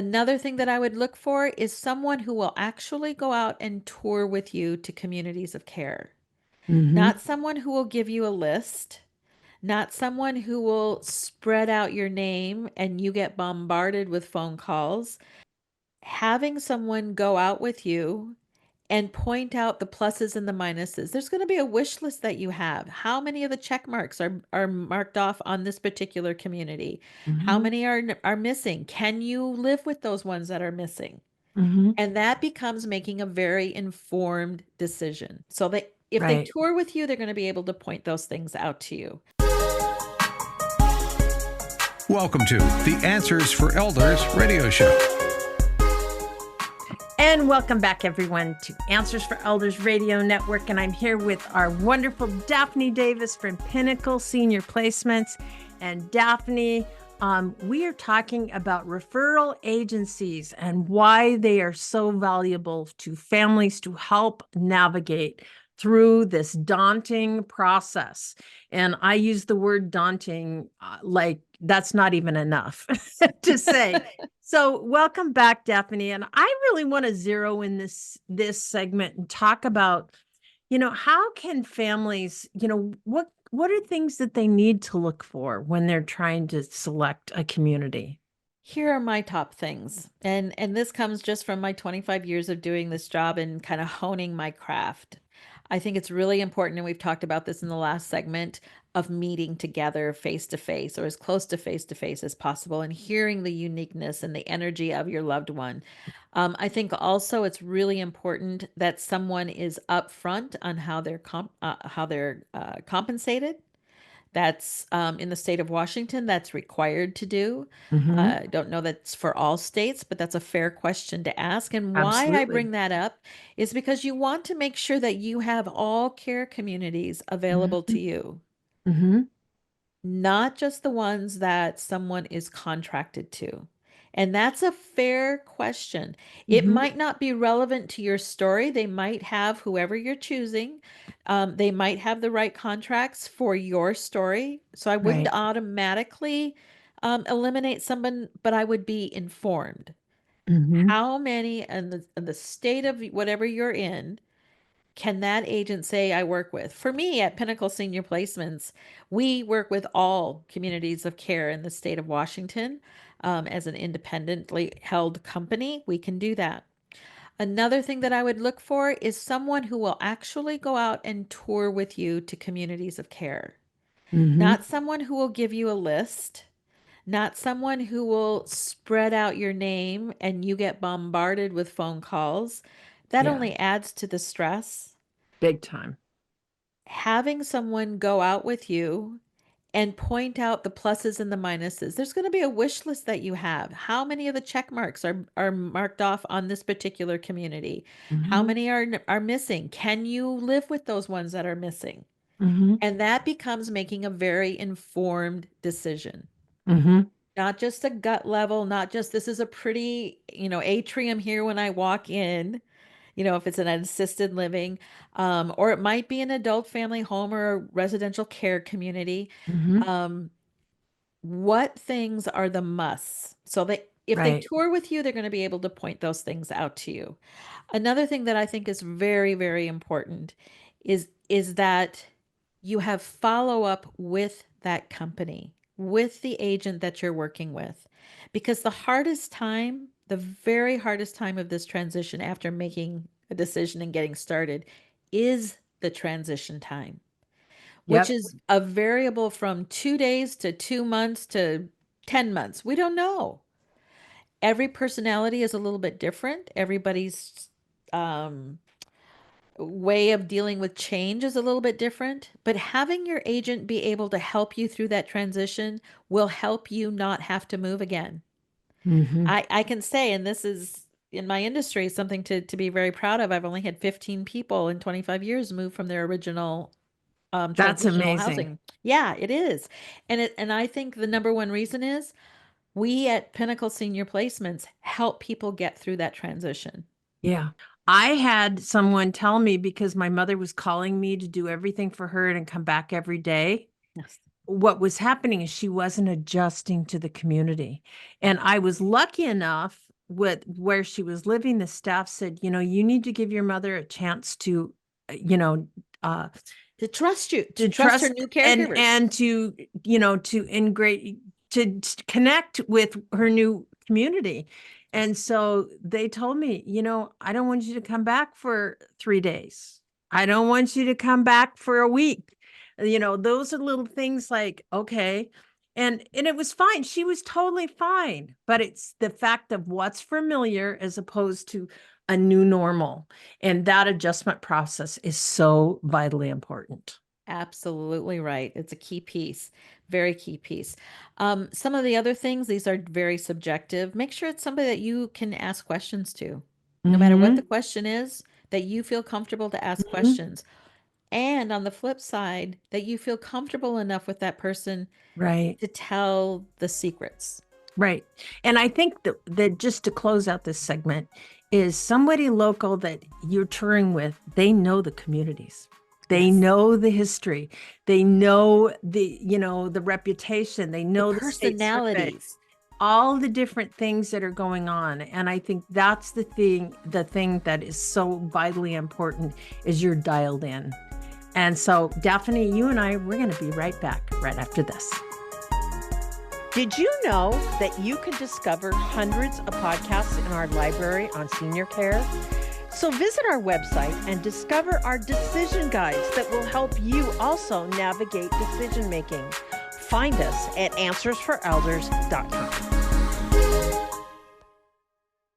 Another thing that I would look for is someone who will actually go out and tour with you to communities of care. Mm-hmm. Not someone who will give you a list, not someone who will spread out your name and you get bombarded with phone calls. Having someone go out with you and point out the pluses and the minuses. There's going to be a wish list that you have. How many of the check marks are marked off on this particular community? How Mm-hmm. many are missing? Can you live with those ones that are missing? Mm-hmm. And that becomes making a very informed decision. So that if they Right. tour with you, they're going to be able to point those things out to you. Welcome to the Answers for Elders radio show. And welcome back, everyone, to Answers for Elders Radio Network. And I'm here with our wonderful Daphne Davis from Pinnacle Senior Placements. And Daphne, we are talking about referral agencies and why they are so valuable to families to help navigate through this daunting process. And I use the word daunting like that's not even enough to say. So welcome back, Daphne. And I really want to zero in this segment and talk about, how can families, what are things that they need to look for when they're trying to select a community? Here are my top things. And this comes just from my 25 years of doing this job and kind of honing my craft. I think it's really important, and we've talked about this in the last segment, of meeting together face to face or as close to face as possible and hearing the uniqueness and the energy of your loved one. I think also it's really important that someone is upfront on how they're compensated. That's in the state of Washington, that's required to do. Mm-hmm. I don't know that's for all states, but that's a fair question to ask. And why I Absolutely. bring that up is because you want to make sure that you have all care communities available Mm-hmm. to you, Mm-hmm. not just the ones that someone is contracted to. And that's a fair question. It Mm-hmm. might not be relevant to your story. They might have whoever you're choosing. They might have the right contracts for your story. So I wouldn't Right. automatically eliminate someone, but I would be informed. Mm-hmm. How many in the state of whatever you're in can that agent say I work with? For me at Pinnacle Senior Placements, we work with all communities of care in the state of Washington. As an independently held company, we can do that. Another thing that I would look for is someone who will actually go out and tour with you to communities of care. Mm-hmm. Not someone who will give you a list, not someone who will spread out your name and you get bombarded with phone calls. That Yeah. only adds to the stress. Big time. Having someone go out with you and point out the pluses and the minuses. There's going to be a wish list that you have. How many of the check marks are marked off on this particular community? How Mm-hmm. many are missing? Can you live with those ones that are missing? Mm-hmm. And that becomes making a very informed decision. Mm-hmm. Not just a gut level, not just this is a pretty, atrium here when I walk in, if it's an assisted living, or it might be an adult family home or a residential care community. Mm-hmm. Um, what things are the musts? So that if they Right. tour with you, they're going to be able to point those things out to you. Another thing that I think is very, very important is that you have follow up with that company, with the agent that you're working with. Because the very hardest time of this transition after making a decision and getting started is the transition time, which Yep. is a variable from 2 days to 2 months to 10 months. We don't know. Every personality is a little bit different. Everybody's um, way of dealing with change is a little bit different. But having your agent be able to help you through that transition will help you not have to move again. Mm-hmm. I can say, and this is in my industry, something to be very proud of. I've only had 15 people in 25 years move from their original That's transitional amazing. housing. Yeah, it is. And I think the number one reason is we at Pinnacle Senior Placements help people get through that transition. Yeah. I had someone tell me because my mother was calling me to do everything for her and come back every day. Yes. What was happening is she wasn't adjusting to the community. And I was lucky enough with where she was living, the staff said, you need to give your mother a chance to, you know, To trust you, to to trust her trust new caregivers. and to, to integrate, to connect with her new community. And so they told me, I don't want you to come back for 3 days. I don't want you to come back for a week. Those are little things like, okay. And it was fine. She was totally fine. But it's the fact of what's familiar as opposed to a new normal. And that adjustment process is so vitally important. Absolutely right. It's a key piece, very key piece. Some of the other things, these are very subjective. Make sure it's somebody that you can ask questions to, no matter what the Mm-hmm. question is, that you feel comfortable to ask Mm-hmm. questions. And on the flip side, that you feel comfortable enough with that person Right. to tell the secrets. Right. And I think that just to close out this segment is somebody local that you're touring with, they know the communities. They Yes. know the history. They know the reputation. They know the state survey, Personalities. all the different things that are going on. And I think that's the thing that is so vitally important is you're dialed in. And so Daphne, you and I, we're going to be right back right after this. Did you know that you can discover hundreds of podcasts in our library on senior care? So visit our website and discover our decision guides that will help you also navigate decision making. Find us at answersforelders.com.